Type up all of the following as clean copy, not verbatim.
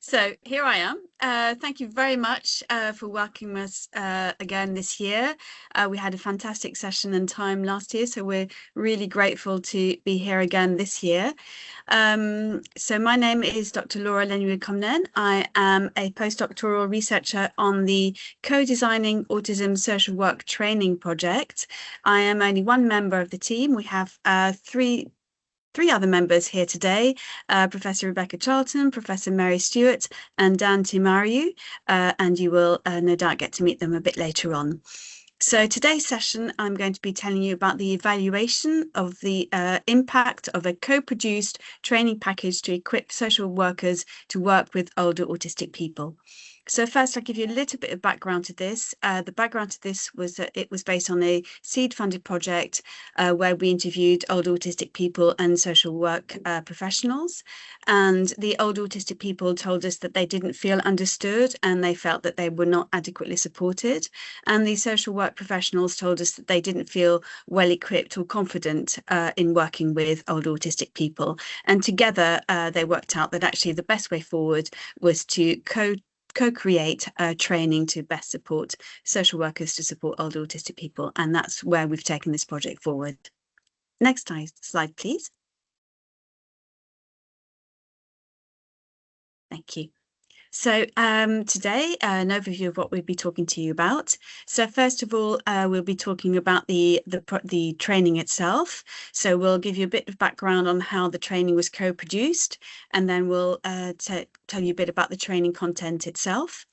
So here I am. Thank you very much for welcoming us again this year. We had a fantastic session and time last year, so we're really grateful to be here again this year. So my name is Dr. Laura Lenue-Comnen. I am a postdoctoral researcher on the Co-Designing Autism Social Work Training Project. I am only one member of the team. We have three other members here today, Professor Rebecca Charlton, Professor Mary Stewart, and Dan Timariu, and you will no doubt get to meet them a bit later on. So today's session, I'm going to be telling you about the evaluation of the impact of a co-produced training package to equip social workers to work with older autistic people. So first, I'll give you a little bit of background to this. The background to this was that it was based on a seed-funded project where we interviewed older autistic people and social work professionals. And the older autistic people told us that they didn't feel understood and they felt that they were not adequately supported. And the social work professionals told us that they didn't feel well equipped or confident in working with older autistic people. And together, they worked out that actually the best way forward was to co-create training to best support social workers to support older autistic people. And that's where we've taken this project forward. Next slide, please. Thank you. So today, an overview of what we'll be talking to you about. So first of all, we'll be talking about the training itself. So we'll give you a bit of background on how the training was co-produced, and then we'll tell you a bit about the training content itself.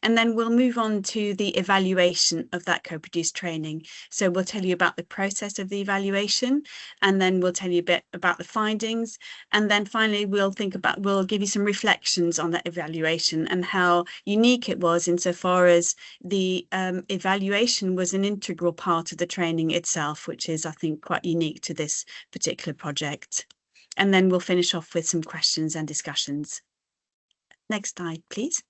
And then we'll move on to the evaluation of that co-produced training. So we'll tell you about the process of the evaluation, and then we'll tell you a bit about the findings. And then finally, we'll give you some reflections on that evaluation and how unique it was insofar as the evaluation was an integral part of the training itself, which is, I think, quite unique to this particular project. And then we'll finish off with some questions and discussions. Next slide, please.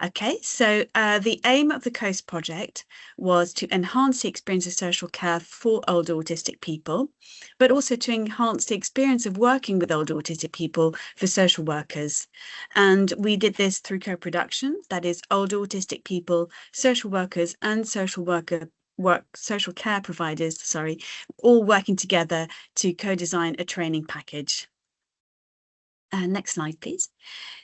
Okay, so the aim of the COAST project was to enhance the experience of social care for older autistic people, but also to enhance the experience of working with older autistic people for social workers. And we did this through co-production, that is older autistic people, social workers and social care providers, all working together to co-design a training package. Next slide, please.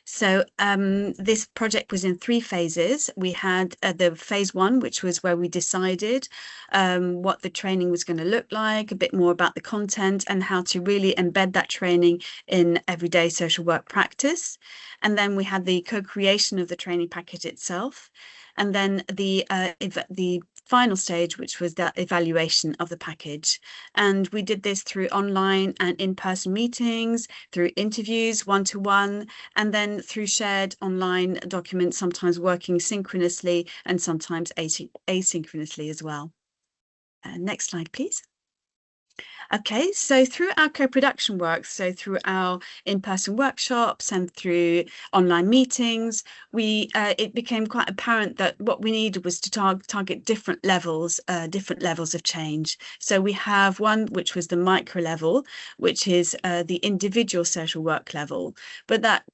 So this project was in 3 phases. We had the phase 1, which was where we decided what the training was going to look like, a bit more about the content and how to really embed that training in everyday social work practice. And then we had the co-creation of the training package itself. And then the final stage, which was the evaluation of the package. And we did this through online and in-person meetings, through interviews, one-to-one, and then through shared online documents, sometimes working synchronously and sometimes asynchronously as well. Next slide, please. Okay, so through our co-production work, so through our in-person workshops and through online meetings, it became quite apparent that what we needed was to target different levels of change. So we have one which was the micro level, which is the individual social work level, but that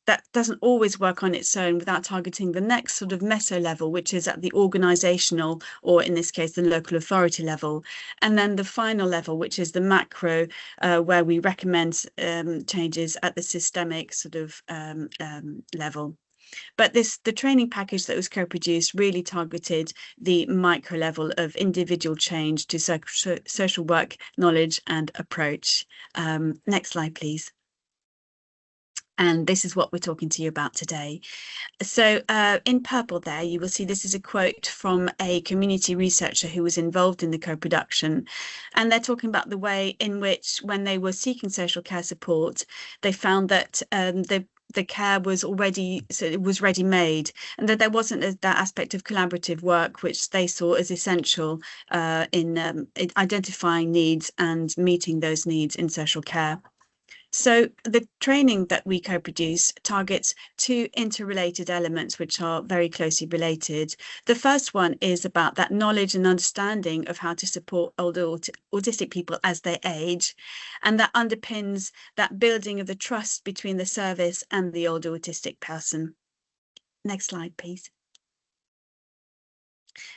that doesn't always work on its own without targeting the next sort of meso level, which is at the organizational, or in this case, the local authority level. And then the final level, which is the macro, where we recommend changes at the systemic sort of level. But the training package that was co-produced really targeted the micro level of individual change to social work knowledge and approach. Next slide, please. And this is what we're talking to you about today. So in purple there, you will see this is a quote from a community researcher who was involved in the co-production. And they're talking about the way in which, when they were seeking social care support, they found that the care was ready-made, and that there wasn't that aspect of collaborative work which they saw as essential in identifying needs and meeting those needs in social care. So the training that we co-produce targets two interrelated elements which are very closely related. The first one is about that knowledge and understanding of how to support older autistic people as they age, and that underpins that building of the trust between the service and the older autistic person. Next slide, please.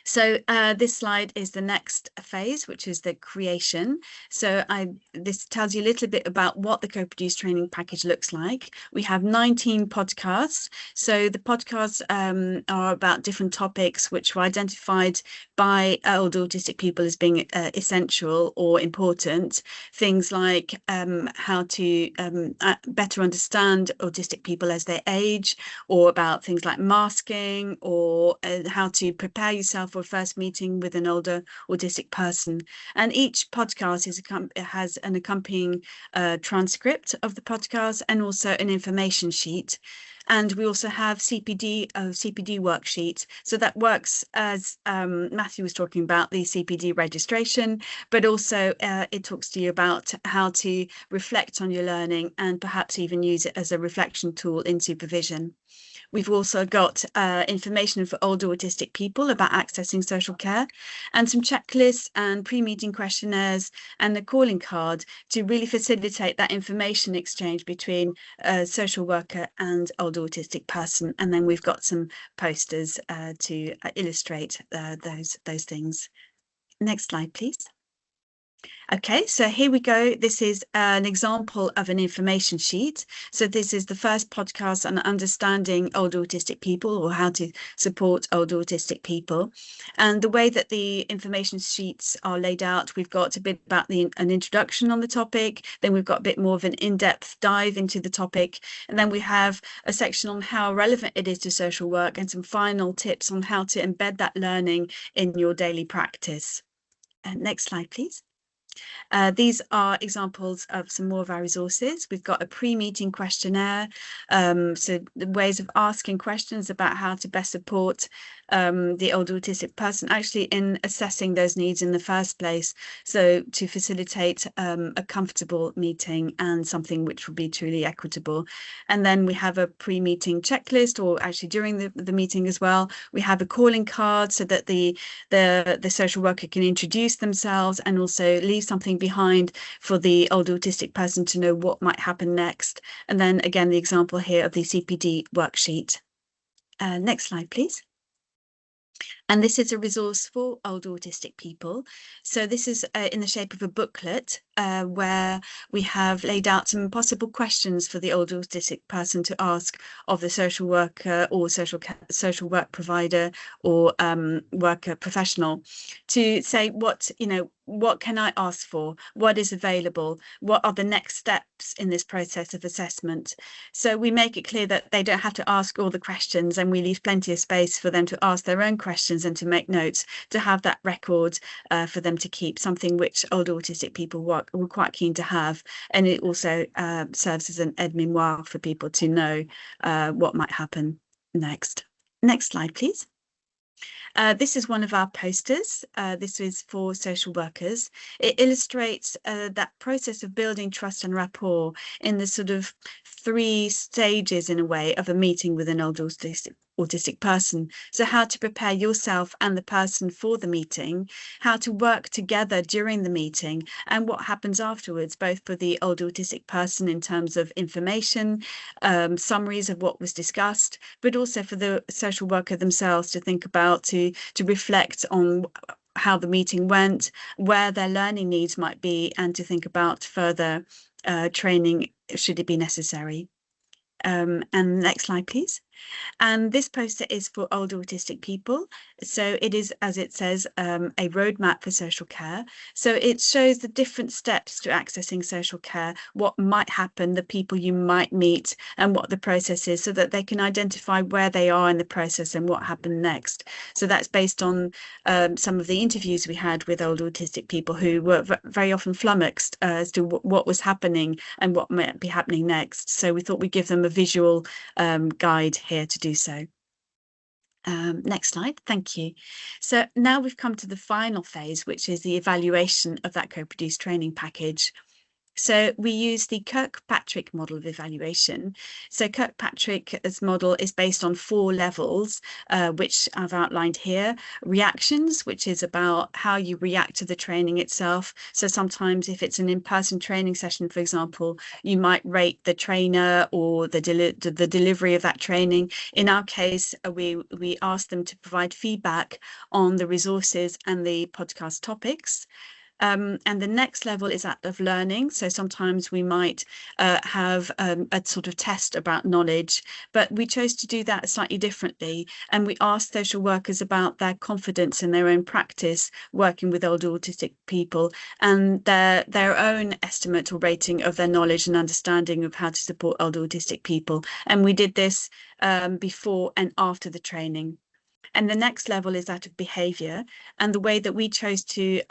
So this slide is the next phase, which is the creation. So this tells you a little bit about what the co-produced training package looks like. We have 19 podcasts. So the podcasts are about different topics which were identified by older autistic people as being essential or important. Things like how to better understand autistic people as they age, or about things like masking, or how to prepare yourself for a first meeting with an older autistic person. And each podcast has an accompanying transcript of the podcast and also an information sheet. And we also have CPD worksheet. So that works as Matthew was talking about, the CPD registration, but also it talks to you about how to reflect on your learning and perhaps even use it as a reflection tool in supervision. We've also got information for older autistic people about accessing social care, and some checklists and pre-meeting questionnaires and the calling card to really facilitate that information exchange between a social worker and older autistic person. And then we've got some posters to illustrate those things. Next slide, please. Okay, so here we go. This is an example of an information sheet. So this is the first podcast on understanding older autistic people, or how to support older autistic people. And the way that the information sheets are laid out, we've got a bit about an introduction on the topic, then we've got a bit more of an in-depth dive into the topic, and then we have a section on how relevant it is to social work and some final tips on how to embed that learning in your daily practice. Next slide, please. These are examples of some more of our resources. We've got a pre-meeting questionnaire, so the ways of asking questions about how to best support the older autistic person actually in assessing those needs in the first place, so to facilitate a comfortable meeting and something which will be truly equitable. And then we have a pre-meeting checklist, or actually during the meeting as well, we have a calling card so that the social worker can introduce themselves and also leave something behind for the older autistic person to know what might happen next. And then again, the example here of the CPD worksheet. Next slide, please. And this is a resource for older autistic people. So this is in the shape of a booklet where we have laid out some possible questions for the older autistic person to ask of the social worker or social work provider or worker professional, to say what can I ask for? What is available? What are the next steps in this process of assessment? So we make it clear that they don't have to ask all the questions, and we leave plenty of space for them to ask their own questions and to make notes, to have that record for them to keep, something which older autistic people were quite keen to have. And it also serves as an aide-memoire for people to know what might happen next. Next slide, please. This is one of our posters. This is for social workers. It illustrates that process of building trust and rapport in the sort of 3 stages, in a way, of a meeting with an older autistic person. So how to prepare yourself and the person for the meeting, how to work together during the meeting, and what happens afterwards, both for the older autistic person in terms of information, summaries of what was discussed, but also for the social worker themselves to think about, to reflect on how the meeting went, where their learning needs might be, and to think about further training should it be necessary. And next slide, please. And this poster is for older autistic people. So it is, as it says, a roadmap for social care. So it shows the different steps to accessing social care, what might happen, the people you might meet, and what the process is, so that they can identify where they are in the process and what happened next. So that's based on some of the interviews we had with older autistic people, who were very often flummoxed as to what was happening and what might be happening next. So we thought we'd give them a visual guide here to do so. Next slide, thank you. So now we've come to the final phase, which is the evaluation of that co-produced training package. So we use the Kirkpatrick model of evaluation. So Kirkpatrick's model is based on 4 levels, which I've outlined here. Reactions, which is about how you react to the training itself. So sometimes if it's an in-person training session, for example, you might rate the trainer or the delivery of that training. In our case, we ask them to provide feedback on the resources and the podcast topics. And the next level is that of learning. So sometimes we might have a sort of test about knowledge, but we chose to do that slightly differently. And we asked social workers about their confidence in their own practice working with older autistic people and their own estimate or rating of their knowledge and understanding of how to support older autistic people. And we did this before and after the training. And the next level is that of behaviour. And the way that we chose to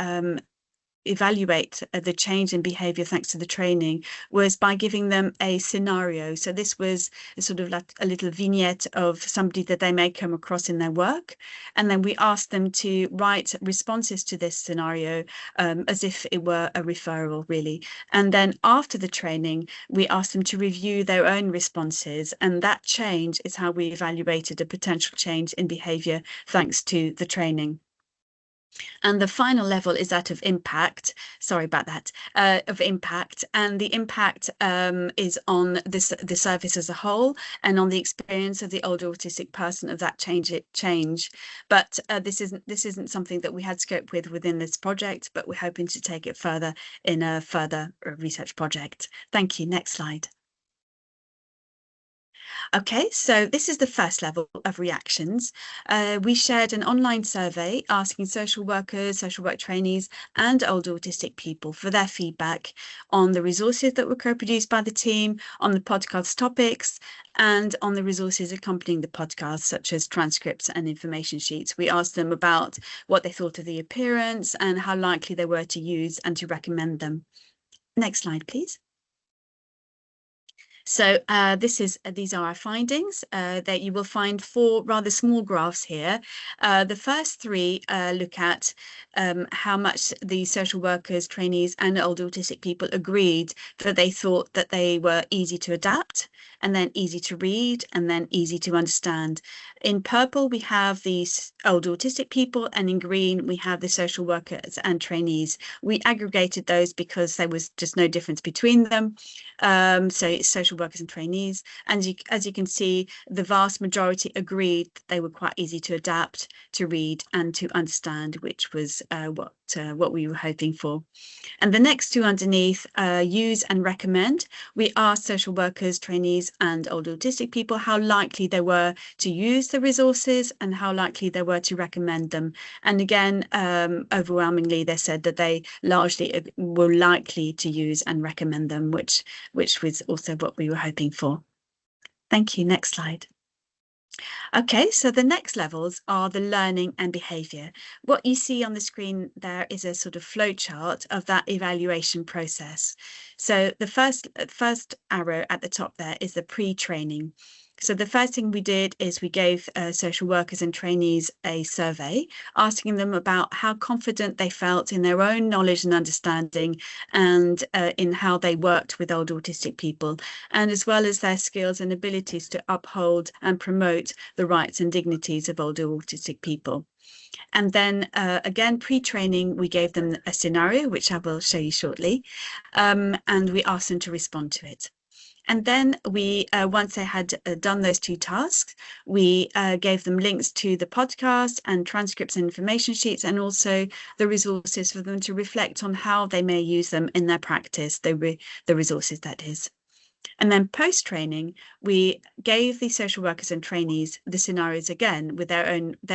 evaluate the change in behavior thanks to the training was by giving them a scenario. So this was sort of like a little vignette of somebody that they may come across in their work. And then we asked them to write responses to this scenario as if it were a referral, really. And then after the training, we asked them to review their own responses. And that change is how we evaluated a potential change in behavior thanks to the training. And the final level is that of impact. Sorry about that, of impact. And the impact is on the service as a whole and on the experience of the older autistic person of that change. But this isn't something that we had scope with within this project, but we're hoping to take it further in a further research project. Thank you. Next slide. Okay, so this is the first level of reactions. We shared an online survey asking social workers, social work trainees, and older autistic people for their feedback on the resources that were co-produced by the team, on the podcast topics, and on the resources accompanying the podcast, such as transcripts and information sheets. We asked them about what they thought of the appearance and how likely they were to use and to recommend them. Next slide, please. So these are our findings. That you will find 4 rather small graphs here. The first 3 look at how much the social workers, trainees, and older autistic people agreed that they thought that they were easy to adapt, and then easy to read, and then easy to understand. In purple, we have the older autistic people, and in green, we have the social workers and trainees. We aggregated those because there was just no difference between them. So it's social workers and trainees. And as you can see, the vast majority agreed that they were quite easy to adapt, to read, and to understand, which was what we were hoping for. And the next 2 underneath, use and recommend. We asked social workers, trainees, and older autistic people how likely they were to use the resources and how likely they were to recommend them. And again, overwhelmingly, they said that they largely were likely to use and recommend them, which was also what we were hoping for. Thank you. Next slide. Okay, so the next levels are the learning and behaviour. What you see on the screen there is a sort of flow chart of that evaluation process. So the first arrow at the top there is the pre-training. So the first thing we did is we gave social workers and trainees a survey asking them about how confident they felt in their own knowledge and understanding and in how they worked with older autistic people, and as well as their skills and abilities to uphold and promote the rights and dignities of older autistic people. And then again, pre-training, we gave them a scenario, which I will show you shortly, and we asked them to respond to it. And then we, once they had done those 2 tasks, we gave them links to the podcast and transcripts and information sheets, and also the resources for them to reflect on how they may use them in their practice, the resources that is. And then post-training, we gave the social workers and trainees the scenarios again with their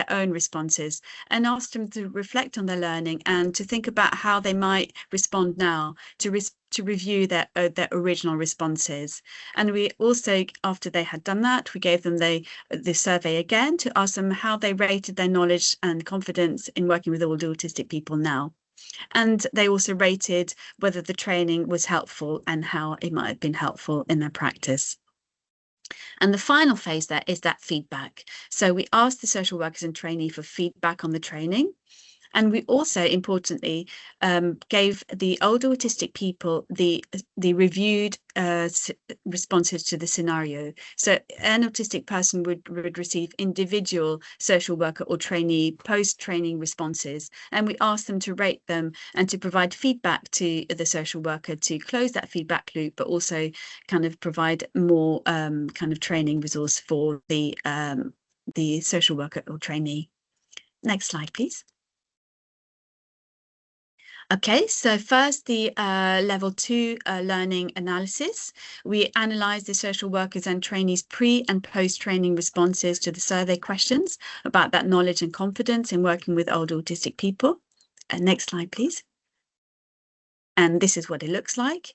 own responses, and asked them to reflect on their learning and to think about how they might respond now, to review their original responses. And we also, after they had done that, we gave them the survey again to ask them how they rated their knowledge and confidence in working with older autistic people now. And they also rated whether the training was helpful and how it might have been helpful in their practice. And the final phase there is that feedback. So we asked the social workers and trainee for feedback on the training. And we also, importantly, gave the older autistic people the reviewed responses to the scenario. So an autistic person would receive individual social worker or trainee post-training responses, and we asked them to rate them and to provide feedback to the social worker to close that feedback loop, but also kind of provide more kind of training resource for the social worker or trainee. Next slide, please. Okay, so first the level 2 learning analysis. We analysed the social workers and trainees pre and post-training responses to the survey questions about that knowledge and confidence in working with older autistic people. Next slide, please. And this is what it looks like.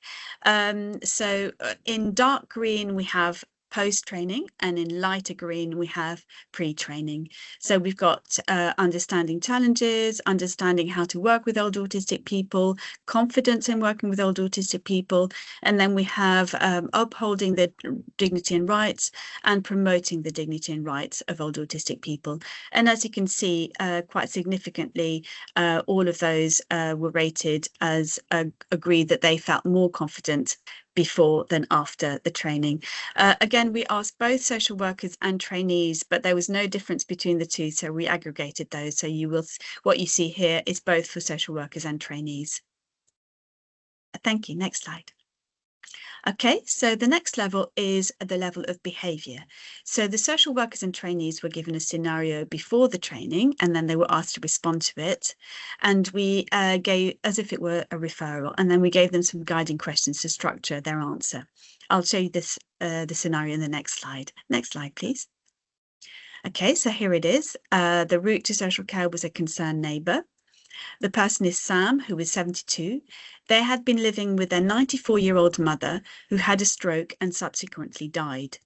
So in dark green, we have post-training, and in lighter green, we have pre-training. So we've got understanding challenges, understanding how to work with older autistic people, confidence in working with older autistic people, and then we have upholding the dignity and rights and promoting the dignity and rights of older autistic people. And as you can see, quite significantly, all of those were rated as agreed that they felt more confident before than after the training. Again, we asked both social workers and trainees, but there was no difference between the two, so we aggregated those. So what you see here is both for social workers and trainees. Thank you. Next slide. Okay, so the next level is the level of behaviour. So the social workers and trainees were given a scenario before the training, and then they were asked to respond to it. And we gave, as if it were a referral, and then we gave them some guiding questions to structure their answer. I'll show you this the scenario in the next slide. Next slide, please. Okay, so here it is. The route to social care was a concerned neighbour. The person is Sam, who is 72. They had been living with their 94-year-old mother, who had a stroke and subsequently died.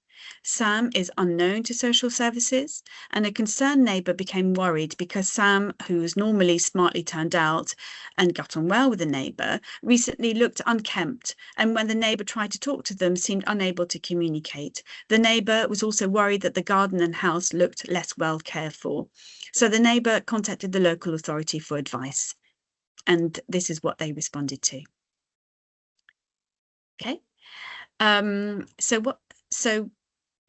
Sam is unknown to social services, and a concerned neighbour became worried because Sam, who was normally smartly turned out and got on well with the neighbour, recently looked unkempt, and when the neighbour tried to talk to them, seemed unable to communicate. The neighbour was also worried that the garden and house looked less well cared for. So the neighbour contacted the local authority for advice, and this is what they responded to. Okay, so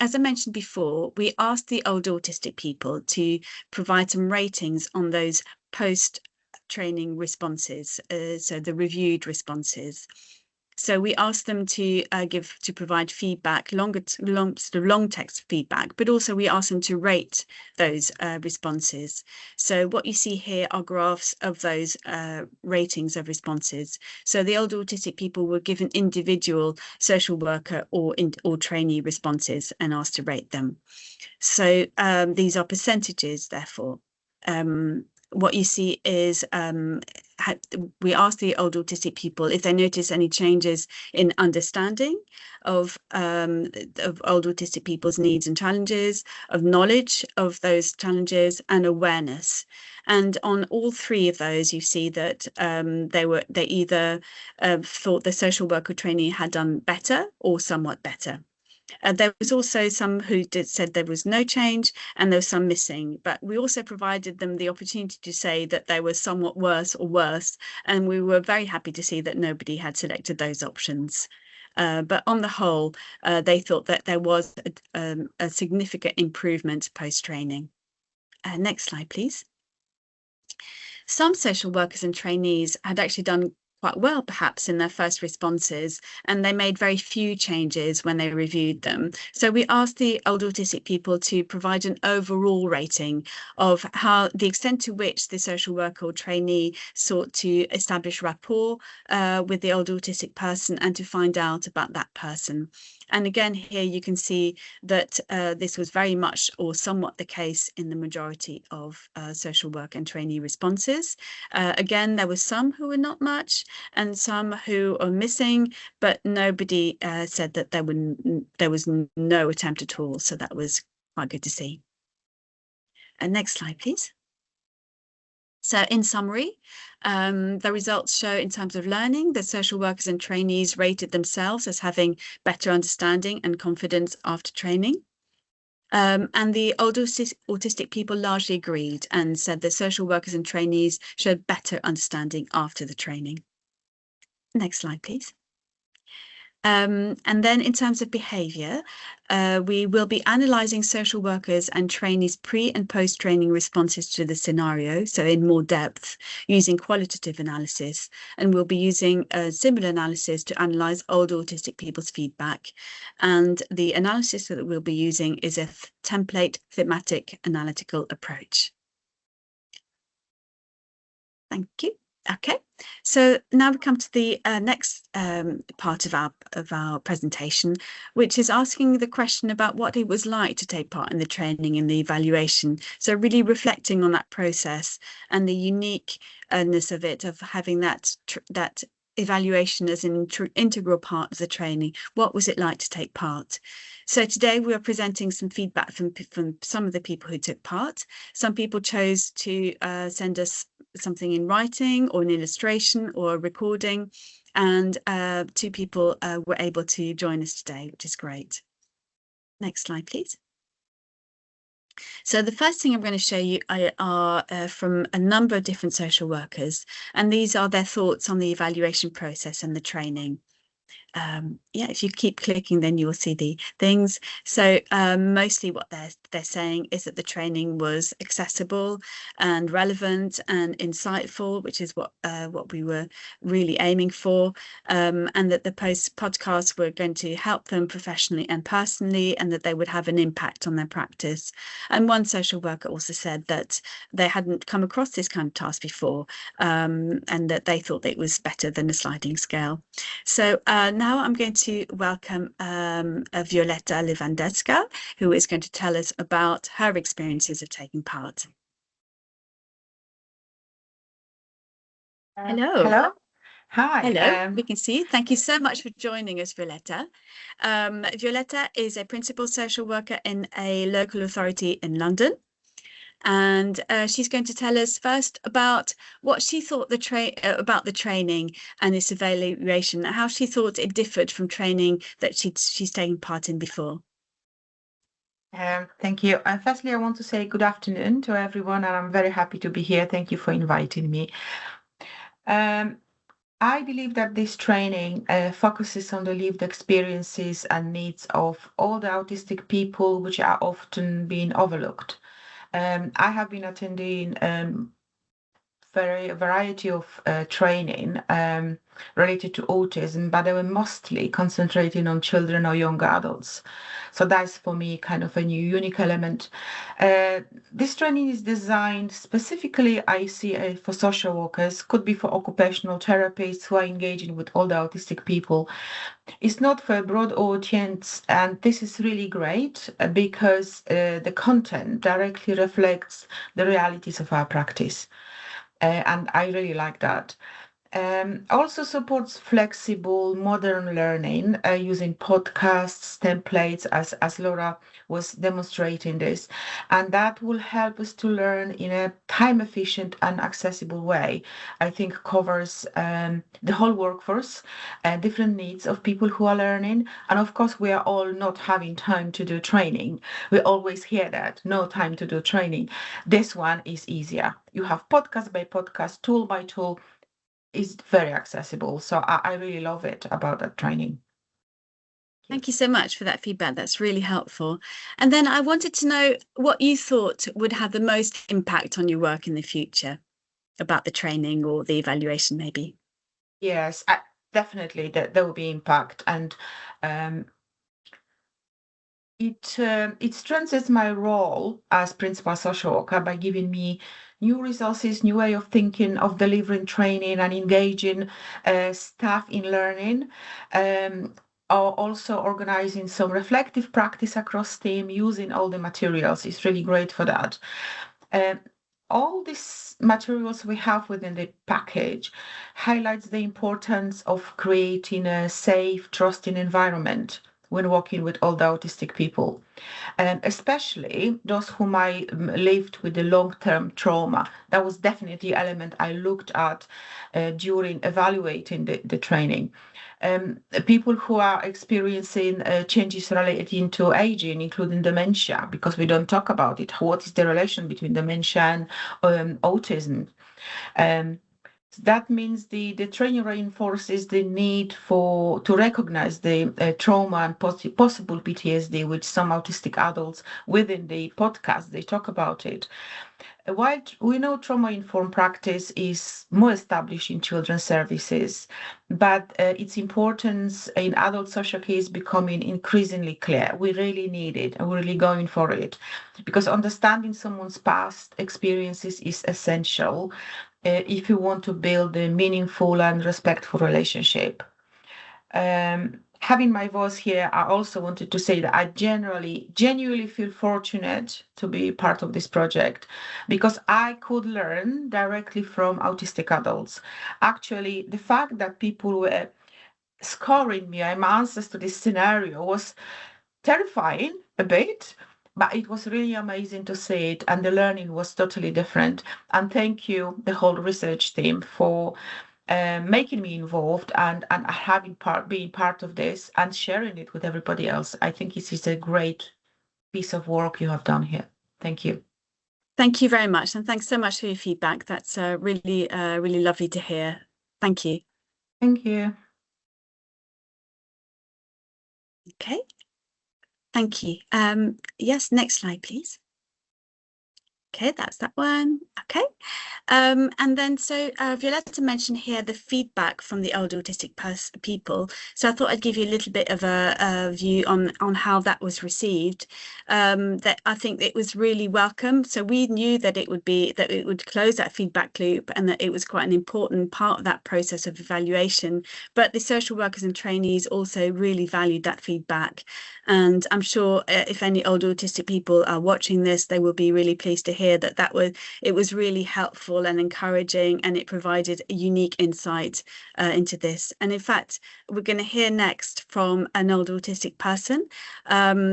as I mentioned before, we asked the older autistic people to provide some ratings on those post-training responses, so the reviewed responses. So we asked them to provide feedback, long text feedback, but also we asked them to rate those responses. So what you see here are graphs of those ratings of responses. So the older autistic people were given individual social worker or trainee responses and asked to rate them. So these are percentages, therefore. What you see is we asked the older autistic people if they notice any changes in understanding of older autistic people's needs and challenges, of knowledge of those challenges, and awareness. And on all three of those, you see that they either thought the social worker trainee had done better or somewhat better. There was also some who said there was no change and there was some missing, but we also provided them the opportunity to say that they were somewhat worse or worse, and we were very happy to see that nobody had selected those options. But on the whole, they thought that there was a significant improvement post-training. Next slide, please. Some social workers and trainees had actually done quite well, perhaps, in their first responses, and they made very few changes when they reviewed them. So we asked the older autistic people to provide an overall rating of how the extent to which the social worker or trainee sought to establish rapport with the older autistic person and to find out about that person. And again, here you can see that this was very much or somewhat the case in the majority of social work and trainee responses. Again, there were some who were not much and some who are missing, but nobody said that there was no attempt at all. So that was quite good to see. Next slide, please. So in summary, the results show in terms of learning that social workers and trainees rated themselves as having better understanding and confidence after training. And the older autistic people largely agreed and said that social workers and trainees showed better understanding after the training. Next slide, please. And then in terms of behaviour, we will be analysing social workers and trainees pre and post-training responses to the scenario, so in more depth, using qualitative analysis. And we'll be using a similar analysis to analyse older autistic people's feedback. And the analysis that we'll be using is a template thematic analytical approach. Thank you. Okay, so now we come to the next part of our presentation, which is asking the question about what it was like to take part in the training and the evaluation. So really reflecting on that process and the uniqueness of it, of having that evaluation as an integral part of the training. What was it like to take part? So today we are presenting some feedback from some of the people who took part. Some people chose to send us something in writing or an illustration or a recording, and 2 people were able to join us today, which is great. Next slide, please. So the first thing I'm going to show you are from a number of different social workers, and these are their thoughts on the evaluation process and the training. Yeah, if you keep clicking, then you will see the things. So mostly what they're saying is that the training was accessible and relevant and insightful, which is what we were really aiming for, and that the podcasts were going to help them professionally and personally, and that they would have an impact on their practice. And one social worker also said that they hadn't come across this kind of task before, and that they thought that it was better than a sliding scale. So now I'm going to welcome Violetta Lewandowska, who is going to tell us about her experiences of taking part. Hello. Hello. Hi. Hello, we can see you. Thank you so much for joining us, Violetta. Violetta is a principal social worker in a local authority in London. And she's going to tell us first about what she thought about the training and its evaluation, how she thought it differed from training that she's taken part in before. Thank you. Firstly, I want to say good afternoon to everyone, and I'm very happy to be here. Thank you for inviting me. I believe that this training focuses on the lived experiences and needs of all the autistic people, which are often being overlooked. I have been attending a variety of training related to autism, but they were mostly concentrating on children or young adults. So that's for me kind of a new unique element. This training is designed specifically, I see, for social workers, could be for occupational therapists who are engaging with older autistic people. It's not for a broad audience, and this is really great because the content directly reflects the realities of our practice. And I really like that. Also supports flexible modern learning using podcasts, templates, as Laura was demonstrating this. And that will help us to learn in a time efficient and accessible way. I think covers the whole workforce, different needs of people who are learning. And of course, we are all not having time to do training. We always hear that, no time to do training. This one is easier. You have podcast by podcast, tool by tool. Is very accessible. So I really love it about that training. Thank you so much for that feedback. That's really helpful. And then I wanted to know what you thought would have the most impact on your work in the future about the training or the evaluation, maybe. Yes, definitely there will be impact. And it strengthens my role as principal social worker by giving me new resources, new way of thinking, of delivering training and engaging staff in learning. Or also organizing some reflective practice across team using all the materials is really great for that. All these materials we have within the package highlights the importance of creating a safe, trusting environment when working with older autistic people, and especially those who might lived with the long-term trauma. That was definitely an element I looked at during evaluating the training. People who are experiencing changes relating to aging, including dementia, because we don't talk about it. What is the relation between dementia and autism? That means the training reinforces the need to recognize the trauma and possible PTSD, which some autistic adults within the podcast, they talk about it. While we know trauma-informed practice is more established in children's services, but its importance in adult social care is becoming increasingly clear. We really need it, and we're really going for it, because understanding someone's past experiences is essential if you want to build a meaningful and respectful relationship. Having my voice here, I also wanted to say that I genuinely feel fortunate to be part of this project because I could learn directly from autistic adults. Actually, the fact that people were scoring me my answers to this scenario was terrifying a bit, but it was really amazing to see it, and the learning was totally different. And thank you, the whole research team, for making me involved and being part of this and sharing it with everybody else. I think this is a great piece of work you have done here. Thank you. Thank you very much, and thanks so much for your feedback. That's really lovely to hear. Thank you. Thank you. Okay. Thank you. Yes, next slide, please. Okay, that's that one. Okay. And then so Violetta mentioned here the feedback from the older autistic people. So I thought I'd give you a little bit of a view on how that was received. That I think it was really welcome. So we knew that it would close that feedback loop and that it was quite an important part of that process of evaluation. But the social workers and trainees also really valued that feedback. And I'm sure if any older autistic people are watching this, they will be really pleased to hear that it was really helpful and encouraging, and it provided a unique insight into this. And in fact, we're going to hear next from an older autistic person.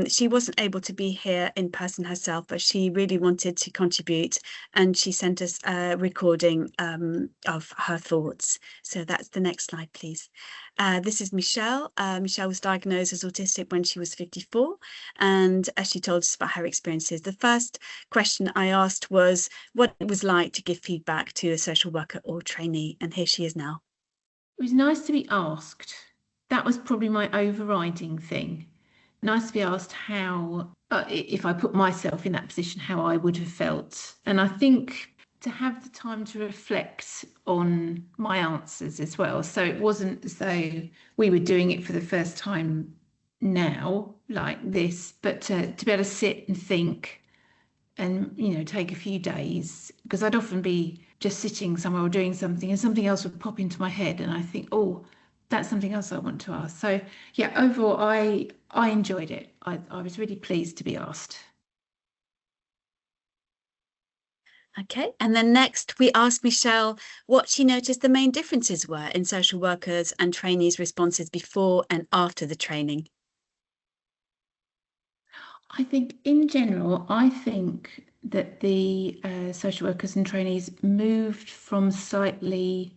She wasn't able to be here in person herself, but she really wanted to contribute, and she sent us a recording of her thoughts. So that's the next slide, please. This is Michelle. Michelle was diagnosed as autistic when she was 54, and as she told us about her experiences, the first question I asked was what it was like to give feedback to a social worker or trainee, and here she is now. It was nice to be asked. That was probably my overriding thing. Nice to be asked how, if I put myself in that position, how I would have felt. And I think to have the time to reflect on my answers as well. So it wasn't as though we were doing it for the first time now like this, but to be able to sit and think and, take a few days, because I'd often be just sitting somewhere or doing something and something else would pop into my head and I think, oh, that's something else I want to ask. So yeah, overall, I enjoyed it. I was really pleased to be asked. Okay, and then next we asked Michelle what she noticed the main differences were in social workers and trainees' responses before and after the training. I think in general, I think that the social workers and trainees moved from slightly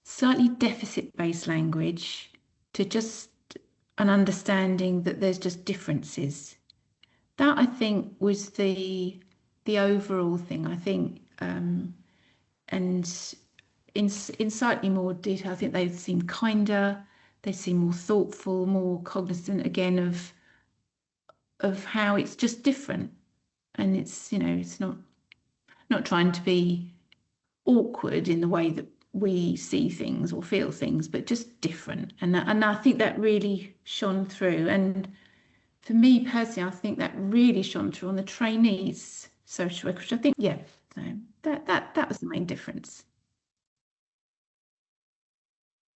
deficit-based language to just an understanding that there's just differences. That I think was the overall thing. I think, and in slightly more detail, I think they seem kinder. They seem more thoughtful, more cognizant again of how it's just different, and it's it's not trying to be awkward in the way that we see things or feel things, but just different. And I think that really shone through. And for me personally, I think that really shone through on the trainees' social work, which I think, so that was the main difference.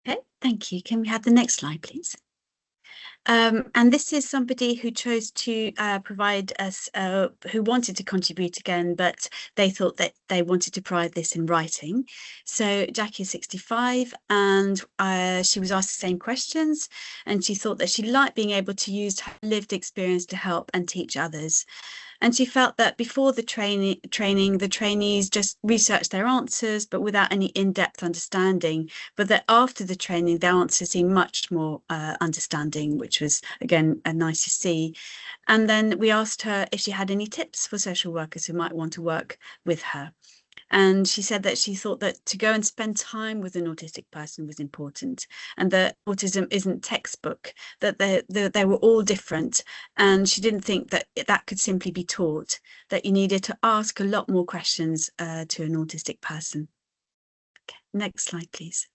Okay, thank you. Can we have the next slide, please? And this is somebody who chose to provide us, who wanted to contribute again, but they thought that they wanted to provide this in writing. So Jackie is 65, and she was asked the same questions, and she thought that she liked being able to use her lived experience to help and teach others. And she felt that before the training, the trainees just researched their answers, but without any in-depth understanding. But that after the training, their answers seemed much more understanding, which was, again, nice to see. And then we asked her if she had any tips for social workers who might want to work with her. And she said that she thought that to go and spend time with an autistic person was important, and that autism isn't textbook, that they were all different. And she didn't think that that could simply be taught, that you needed to ask a lot more questions to an autistic person. Okay, next slide, please.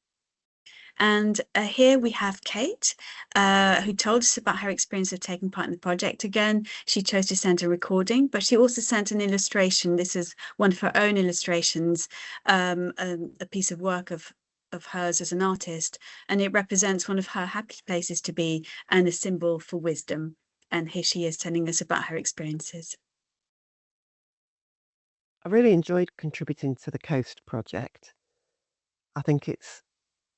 And here we have Kate, who told us about her experience of taking part in the project. Again, she chose to send a recording, but she also sent an illustration. This is one of her own illustrations, a piece of work of hers as an artist, and it represents one of her happy places to be and a symbol for wisdom. And here she is telling us about her experiences. I really enjoyed contributing to the Coast project. I think it's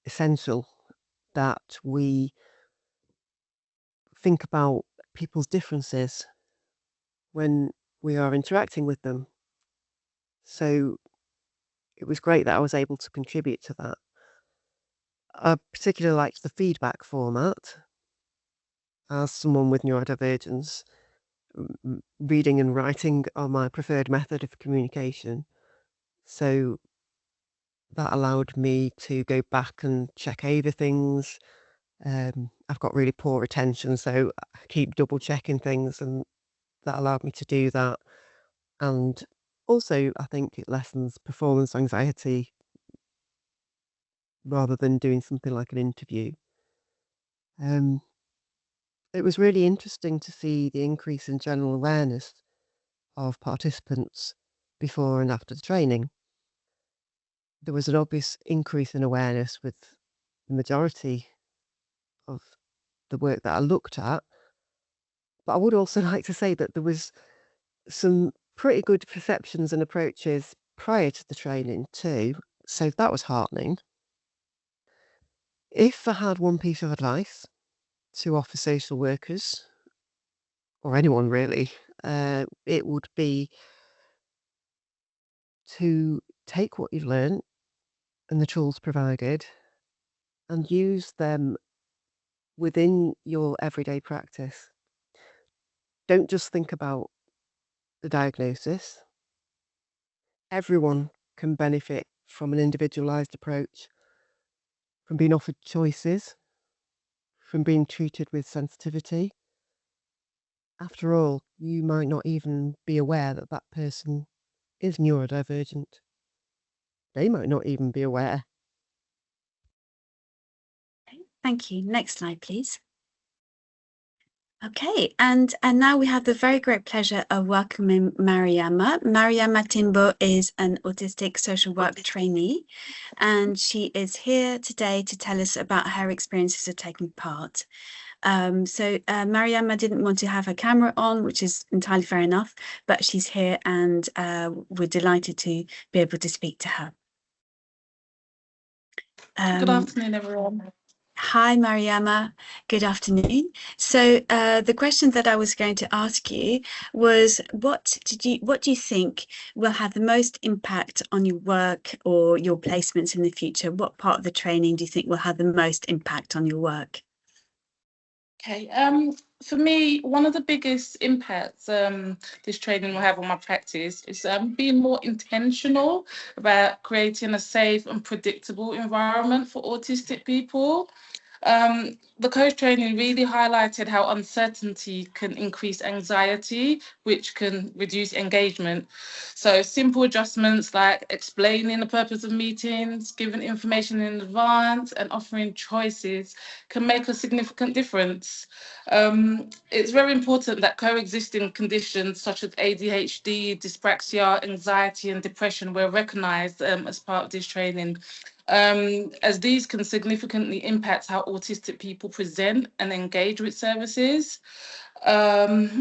essential that we think about people's differences when we are interacting with them. So it was great that I was able to contribute to that. I particularly liked the feedback format. As someone with neurodivergence, reading and writing are my preferred method of communication. So that allowed me to go back and check over things. I've got really poor attention, so I keep double checking things, and that allowed me to do that. And also, I think it lessens performance anxiety rather than doing something like an interview. It was really interesting to see the increase in general awareness of participants before and after the training. There was an obvious increase in awareness with the majority of the work that I looked at. But I would also like to say that there was some pretty good perceptions and approaches prior to the training too, so that was heartening. If I had one piece of advice to offer social workers, or anyone really, it would be to take what you've learned and the tools provided and use them within your everyday practice. Don't just think about the diagnosis. Everyone can benefit from an individualized approach, from being offered choices, from being treated with sensitivity. After all, you might not even be aware that that person is neurodivergent. They might not even be aware. Thank you. Next slide, please. Okay, and now we have the very great pleasure of welcoming Mariama. Mariama Timbo is an autistic social work trainee, and she is here today to tell us about her experiences of taking part. Mariama didn't want to have her camera on, which is entirely fair enough, but she's here, and we're delighted to be able to speak to her. Good afternoon, everyone. Hi, Mariama. Good afternoon. So the question that I was going to ask you was, what do you think will have the most impact on your work or your placements in the future? What part of the training do you think will have the most impact on your work? Okay, for me, one of the biggest impacts this training will have on my practice is being more intentional about creating a safe and predictable environment for autistic people. The coach training really highlighted how uncertainty can increase anxiety, which can reduce engagement. So simple adjustments like explaining the purpose of meetings, giving information in advance, and offering choices can make a significant difference. It's very important that coexisting conditions such as ADHD, dyspraxia, anxiety, and depression were recognised as part of this training. As these can significantly impact how autistic people present and engage with services. I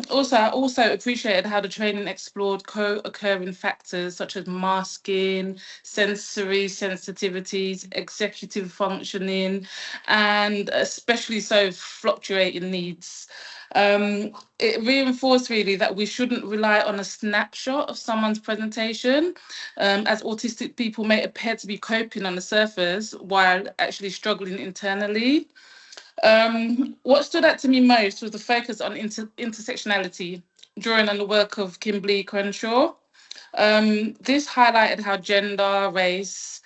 also appreciated how the training explored co-occurring factors such as masking, sensory sensitivities, executive functioning, and especially so fluctuating needs. It reinforced really that we shouldn't rely on a snapshot of someone's presentation, as autistic people may appear to be coping on the surface while actually struggling internally. What stood out to me most was the focus on intersectionality, drawing on the work of Kimberly Crenshaw. This highlighted how gender, race,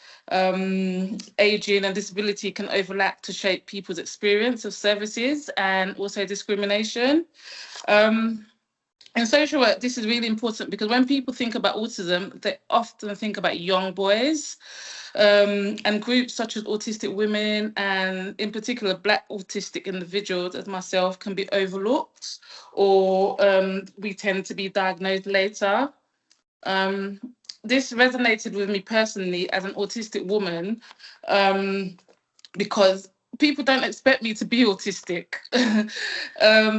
aging and disability can overlap to shape people's experience of services and also discrimination. In social work, this is really important because when people think about autism, they often think about young boys, and groups such as autistic women and in particular Black autistic individuals as myself can be overlooked, or we tend to be diagnosed later. This resonated with me personally as an autistic woman, because people don't expect me to be autistic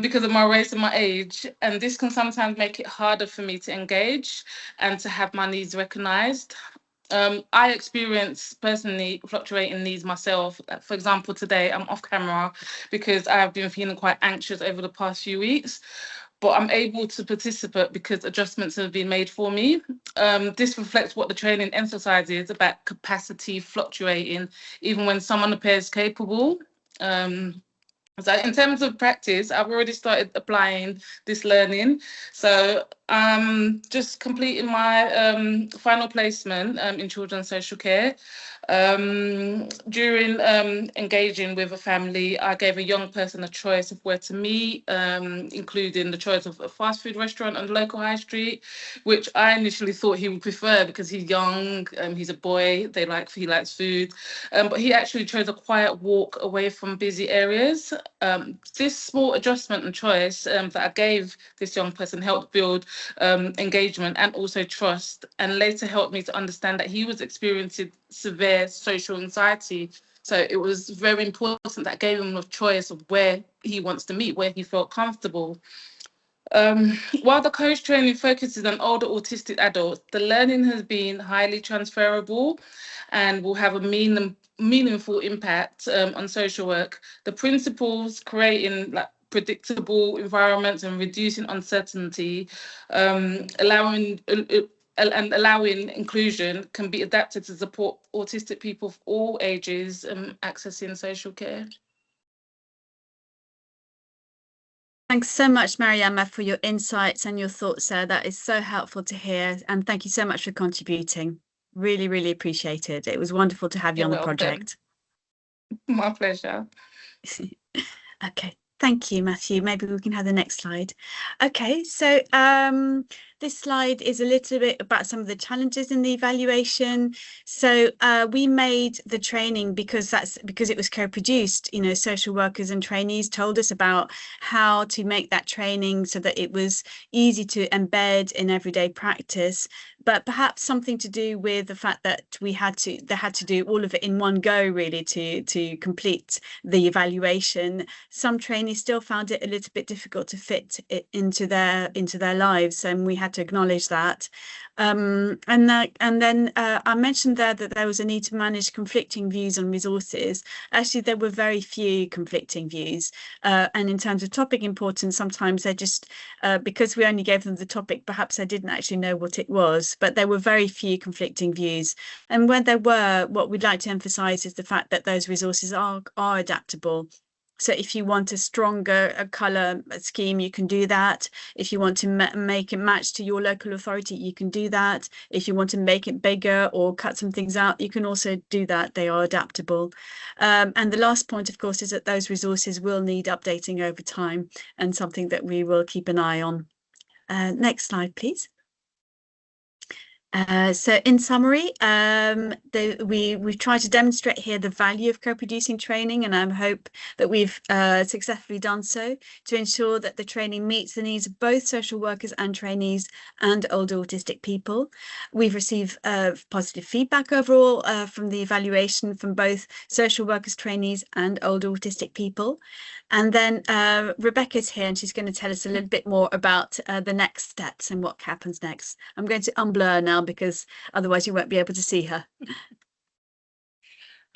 because of my race and my age, and this can sometimes make it harder for me to engage and to have my needs recognised. I experience personally fluctuating needs myself. For example, today I'm off camera because I've been feeling quite anxious over the past few weeks, but I'm able to participate because adjustments have been made for me. This reflects what the training emphasizes about capacity fluctuating, even when someone appears capable. So in terms of practice, I've already started applying this learning. So I'm just completing my final placement in children's social care. During engaging with a family, I gave a young person a choice of where to meet, including the choice of a fast food restaurant on the local high street, which I initially thought he would prefer because he's young, he's a boy, he likes food, but he actually chose a quiet walk away from busy areas. This small adjustment and choice that I gave this young person helped build engagement and also trust, and later helped me to understand that he was experiencing severe social anxiety. So it was very important that I gave him a choice of where he wants to meet, where he felt comfortable. While the coach training focuses on older autistic adults, the learning has been highly transferable and will have a meaningful impact on social work. The principles creating predictable environments and reducing uncertainty, allowing inclusion can be adapted to support autistic people of all ages accessing social care. Thanks so much, Mariama, for your insights and your thoughts there. That is so helpful to hear. And thank you so much for contributing. Really, really appreciate it. It was wonderful to have you on the project. My pleasure. Okay. Thank you, Matthew. Maybe we can have the next slide. Okay, so this slide is a little bit about some of the challenges in the evaluation. So we made the training because it was co-produced. You know, social workers and trainees told us about how to make that training so that it was easy to embed in everyday practice, but perhaps something to do with the fact that they had to do all of it in one go, really, to complete the evaluation. Some trainees still found it a little bit difficult to fit it into their lives, and we had to acknowledge that. And then I mentioned there that there was a need to manage conflicting views on resources. Actually, there were very few conflicting views, and in terms of topic importance, sometimes they just because we only gave them the topic, perhaps they didn't actually know what it was, but there were very few conflicting views. And when there were, what we'd like to emphasize is the fact that those resources are adaptable. So if you want a stronger colour scheme, you can do that. If you want to make it match to your local authority, you can do that. If you want to make it bigger or cut some things out, you can also do that. They are adaptable. And the last point, of course, is that those resources will need updating over time, and something that we will keep an eye on. Next slide, please. So in summary, we've tried to demonstrate here the value of co-producing training, and I hope that we've successfully done so to ensure that the training meets the needs of both social workers and trainees and older autistic people. We've received positive feedback overall from the evaluation from both social workers, trainees and older autistic people. And then Rebecca's here, and she's going to tell us a little bit more about the next steps and what happens next. I'm going to unblur now because otherwise you won't be able to see her.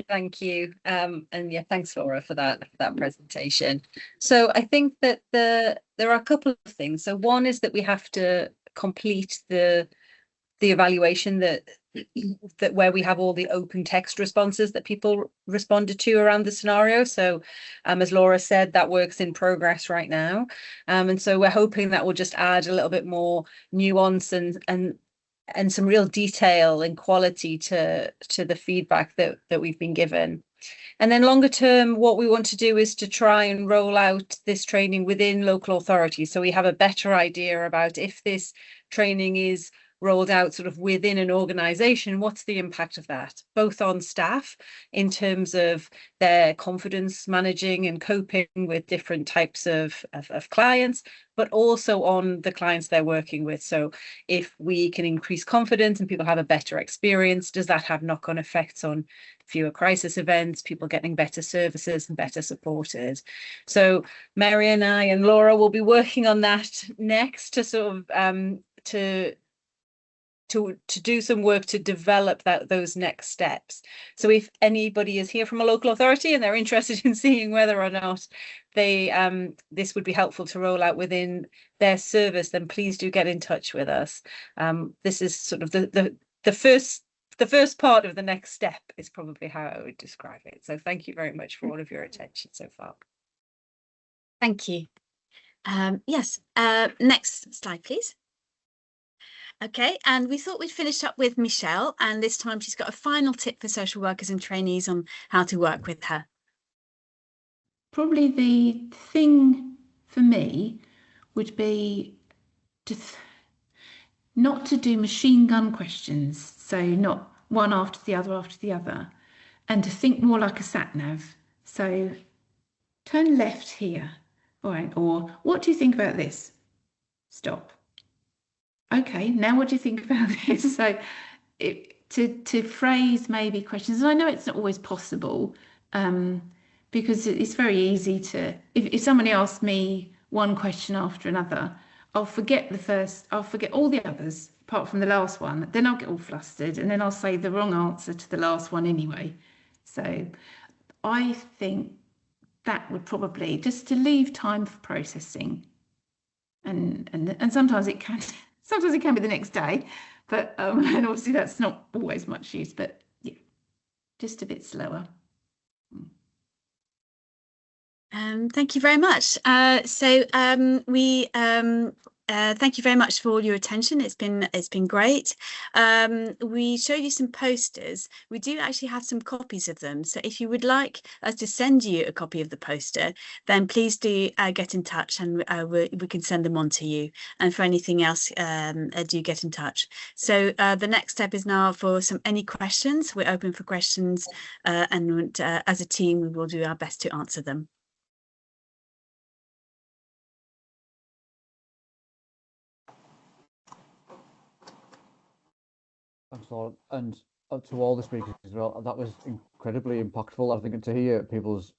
Thank you. And yeah, thanks, Laura, for that presentation. So I think that there are a couple of things. So one is that we have to complete the evaluation that where we have all the open text responses that people responded to around the scenario. So as Laura said, that work's in progress right now. And so we're hoping that will just add a little bit more nuance and some real detail and quality to the feedback that we've been given. And then longer term, what we want to do is to try and roll out this training within local authorities. So we have a better idea about if this training is rolled out sort of within an organisation, what's the impact of that, both on staff in terms of their confidence managing and coping with different types of clients, but also on the clients they're working with. So if we can increase confidence and people have a better experience, does that have knock-on effects on fewer crisis events, people getting better services and better supported? So Mary and I and Laura will be working on that next to sort of to do some work to develop those next steps. So if anybody is here from a local authority and they're interested in seeing whether or not they this would be helpful to roll out within their service, then please do get in touch with us. This is sort of the first part of the next step is probably how I would describe it. So thank you very much for all of your attention so far. Thank you. Yes, next slide, please. Okay, and we thought we'd finish up with Michelle, and this time she's got a final tip for social workers and trainees on how to work with her. Probably the thing for me would be not to do machine gun questions, so not one after the other, and to think more like a sat nav. So turn left here, all right, or what do you think about this? Stop. Okay, now what do you think about this? So to phrase maybe questions, and I know it's not always possible, because it's very easy to, if somebody asks me one question after another, I'll forget all the others apart from the last one, then I'll get all flustered and then I'll say the wrong answer to the last one anyway. So I think that would probably, just to leave time for processing, and sometimes it can be the next day, but and obviously that's not always much use, but yeah, just a bit slower. Thank you very much. Thank you very much for all your attention. It's been great. We showed you some posters. We do actually have some copies of them. So if you would like us to send you a copy of the poster, then please do get in touch, and we can send them on to you. And for anything else, do get in touch. So the next step is now for any questions. We're open for questions, and as a team, we will do our best to answer them. Thanks, Laura, and to all the speakers as well. That was incredibly impactful. I think to hear people's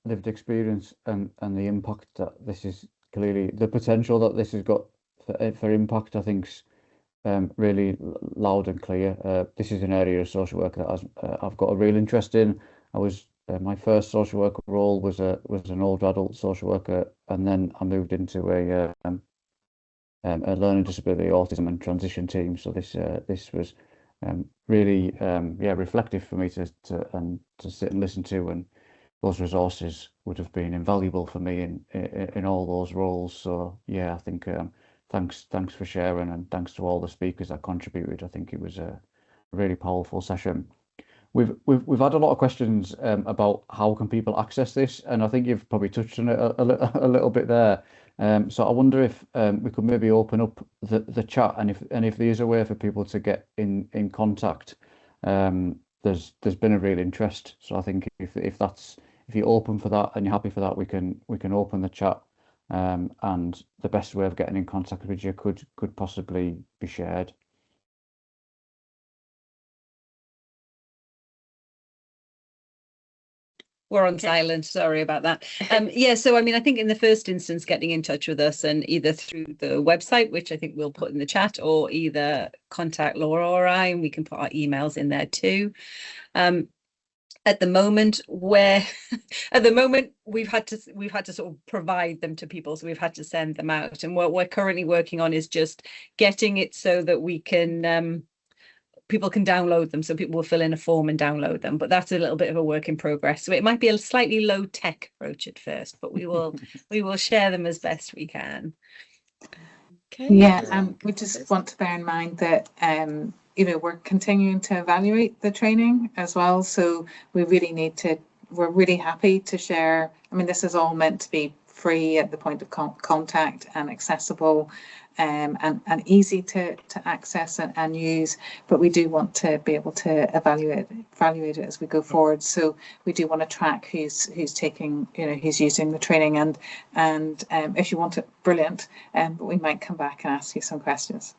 lived experience and the impact that this is, clearly the potential that this has got for impact, I think is really loud and clear. This is an area of social work that I've got a real interest in. I was my first social worker role was an older adult social worker, and then I moved into a learning disability, autism and transition team. So this was really reflective for me to sit and listen to, and those resources would have been invaluable for me in all those roles. So yeah, I think thanks for sharing, and thanks to all the speakers that contributed. I think it was a really powerful session. We've had a lot of questions about how can people access this, and I think you've probably touched on it a little bit there. So I wonder if we could maybe open up the chat, and if there's a way for people to get in contact. There's been a real interest, so I think if you're open for that and you're happy for that, we can open the chat, and the best way of getting in contact with you could possibly be shared. We're on silent, sorry about that. Yeah, so I mean, I think in the first instance, getting in touch with us, and either through the website, which I think we'll put in the chat, or either contact Laura or I, and we can put our emails in there too. at the moment where at the moment we've had to sort of provide them to people, so we've had to send them out, and what we're currently working on is just getting it so that we can people can download them, so people will fill in a form and download them, but that's a little bit of a work in progress, so it might be a slightly low tech approach at first, but we will share them as best we can. Okay. Yeah, we just want to bear in mind that we're continuing to evaluate the training as well, so we're really happy to share. I mean, this is all meant to be free at the point of contact and accessible, and easy to access and use, but we do want to be able to evaluate it as we go forward. So we do want to track who's taking, who's using the training, and if you want it, brilliant, but we might come back and ask you some questions.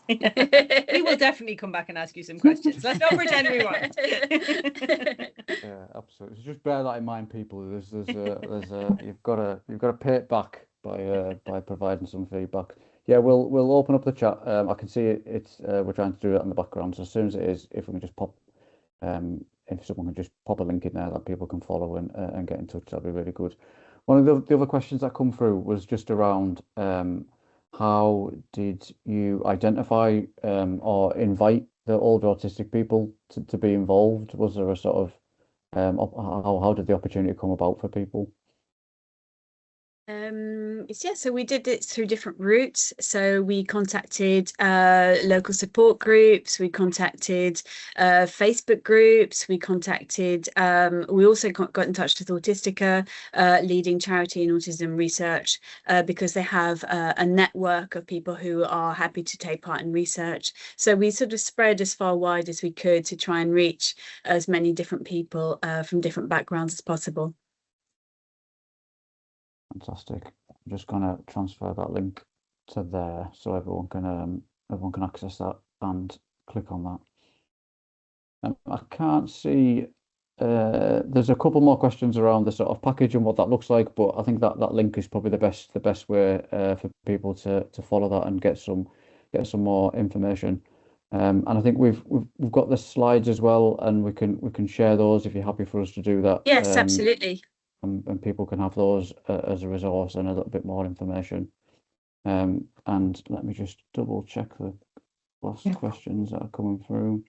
We will definitely come back and ask you some questions. Let's not pretend we won't. Yeah, absolutely. So just bear that in mind, people. You've got to pay it back by providing some feedback. Yeah, we'll open up the chat. I can see it's we're trying to do that in the background. So as soon as it is, if we can just pop, if someone can just pop a link in there that people can follow and get in touch, that'd be really good. One of the other questions that come through was just around how did you identify or invite the older autistic people to be involved? Was there a sort of how did the opportunity come about for people? So we did it through different routes. So we contacted local support groups, we contacted Facebook groups, we also got in touch with Autistica, leading charity in autism research, because they have a network of people who are happy to take part in research. So we sort of spread as far wide as we could to try and reach as many different people from different backgrounds as possible. Fantastic. I'm just going to transfer that link to there so everyone can access that and click on that. I can't see. There's a couple more questions around the sort of package and what that looks like, but I think that link is probably the best way for people to follow that and get some more information. And I think we've got the slides as well, and we can share those if you're happy for us to do that. Yes, absolutely. And people can have those as a resource and a little bit more information. And let me just double check the last questions that are coming through.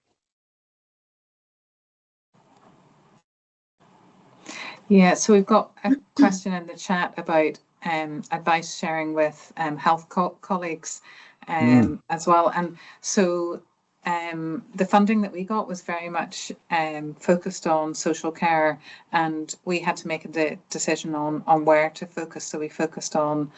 Yeah, so we've got a question in the chat about advice sharing with health colleagues as well. And so the funding that we got was very much focused on social care, and we had to make a decision on where to focus. So we focused on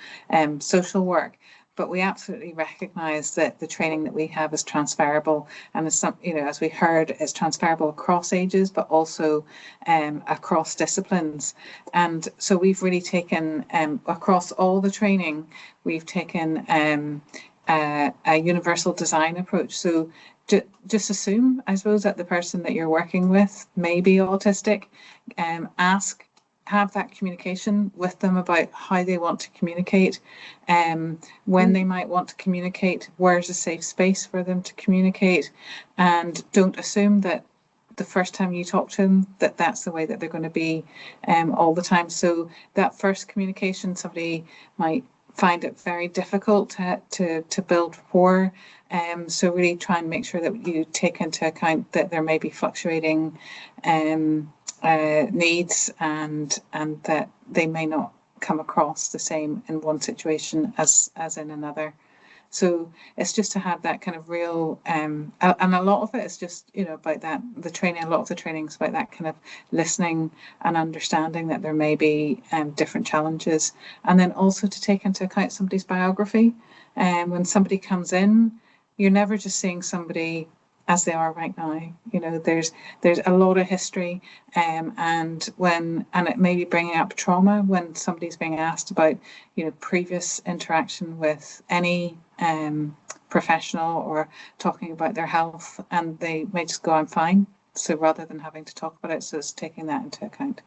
social work, but we absolutely recognise that the training that we have is transferable, and as we heard, is transferable across ages, but also across disciplines. And so we've really taken across all the training, we've taken a universal design approach. So just assume, I suppose, that the person that you're working with may be autistic. Have that communication with them about how they want to communicate, when they might want to communicate, where's a safe space for them to communicate, and don't assume that the first time you talk to them that's the way that they're going to be all the time. So that first communication, somebody might find it very difficult to build rapport. So really try and make sure that you take into account that there may be fluctuating needs, and that they may not come across the same in one situation as in another. So it's just to have that kind of real, and a lot of it is just, about that, the training, a lot of the training is about that kind of listening and understanding that there may be different challenges. And then also to take into account somebody's biography. When somebody comes in, you're never just seeing somebody as they are right now. There's a lot of history, and it may be bringing up trauma when somebody's being asked about previous interaction with any professional or talking about their health, and they may just go, I'm fine. So rather than having to talk about it, so it's taking that into account.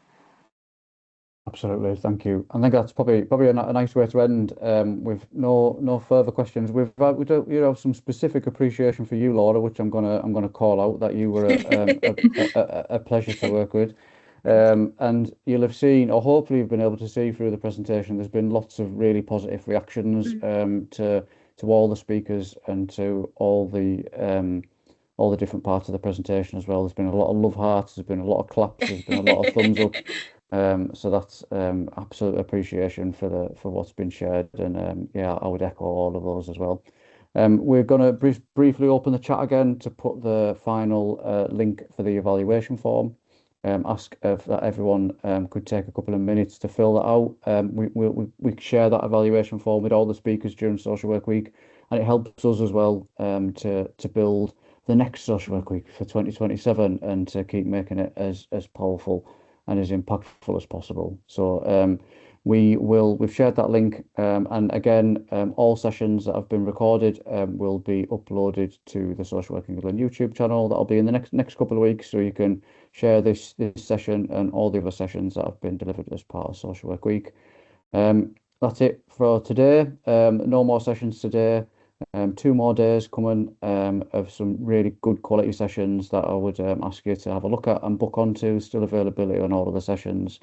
Absolutely, thank you. I think that's probably a nice way to end. With no further questions. We do have some specific appreciation for you, Laura, which I'm gonna call out, that you were a pleasure to work with. And you'll have seen, or hopefully you've been able to see through the presentation, there's been lots of really positive reactions to all the speakers and to all the different parts of the presentation as well. There's been a lot of love hearts, there's been a lot of claps, there's been a lot of thumbs up. So that's absolute appreciation for what's been shared, and yeah, I would echo all of those as well. We're going to briefly open the chat again to put the final link for the evaluation form. Ask if that everyone could take a couple of minutes to fill that out. We share that evaluation form with all the speakers during Social Work Week, and it helps us as well to build the next Social Work Week for 2027 and to keep making it as powerful and as impactful as possible. So we've shared that link, and again, all sessions that have been recorded will be uploaded to the Social Work England YouTube channel. That'll be in the next couple of weeks, so you can share this session and all the other sessions that have been delivered as part of Social Work Week. That's it for today. No more sessions today. 2 more days coming of some really good quality sessions that I would ask you to have a look at and book onto. Still availability on all of the sessions.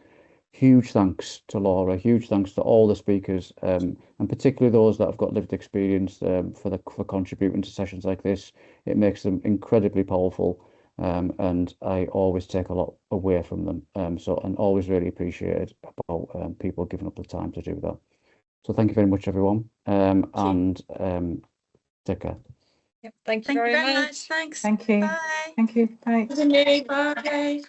Huge thanks to Laura, huge thanks to all the speakers, and particularly those that have got lived experience for contributing to sessions like this. It makes them incredibly powerful, and I always take a lot away from them. And always really appreciated about people giving up the time to do that. So thank you very much, everyone, and take care. Yep, thank you very much. Thanks. Thank you. Bye. Thank you. Bye. Bye.